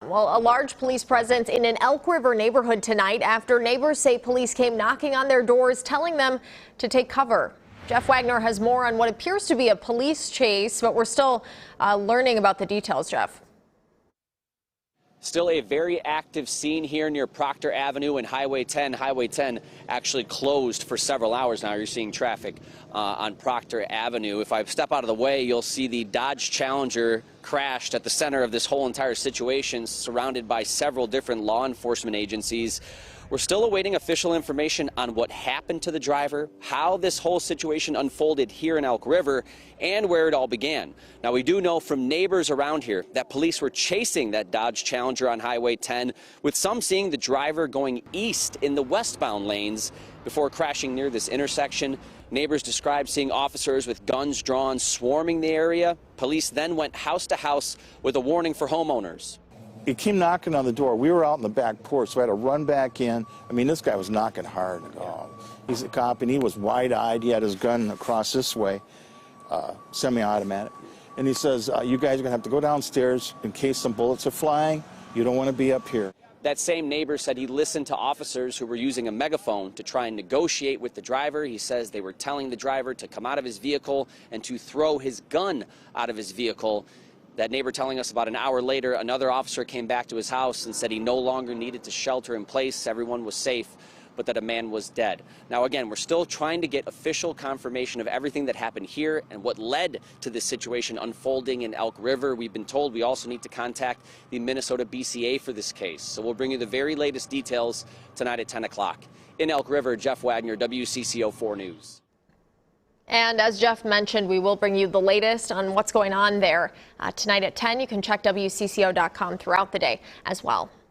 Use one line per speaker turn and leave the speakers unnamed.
Well, a large police presence in an Elk River neighborhood tonight after neighbors say police came knocking on their doors telling them to take cover. Jeff Wagner has more on what appears to be a police chase, but we're still learning about the details, Jeff.
Still a very active scene here near Proctor Avenue and Highway 10. Highway 10 actually closed for several hours now. You're seeing traffic on Proctor Avenue. If I step out of the way, you'll see the Dodge Challenger crashed at the center of this whole entire situation, surrounded by several different law enforcement agencies. We're still awaiting official information on what happened to the driver, how this whole situation unfolded here in Elk River, and where it all began. Now, we do know from neighbors around here that police were chasing that Dodge Challenger on Highway 10, with some seeing the driver going east in the westbound lanes before crashing near this intersection. Neighbors described seeing officers with guns drawn swarming the area. Police then went house to house with a warning for homeowners.
He came knocking on the door. We were out in the back porch, so I had to run back in. I mean, this guy was knocking hard. He's a cop, and he was wide-eyed. He had his gun across this way, semi-automatic. And he says, you guys are going to have to go downstairs in case some bullets are flying. You don't want to be up here.
That same neighbor said he listened to officers who were using a megaphone to try and negotiate with the driver. He says they were telling the driver to come out of his vehicle and to throw his gun out of his vehicle. That neighbor telling us about an hour later, another officer came back to his house and said he no longer needed to shelter in place. Everyone was safe, but that a man was dead. Now, again, we're still trying to get official confirmation of everything that happened here and what led to this situation unfolding in Elk River. We've been told we also need to contact the Minnesota BCA for this case. So we'll bring you the very latest details tonight at 10 o'clock. In Elk River, Jeff Wagner, WCCO 4 News.
And as Jeff mentioned, we will bring you the latest on what's going on there tonight at 10. You can check WCCO.com throughout the day as well.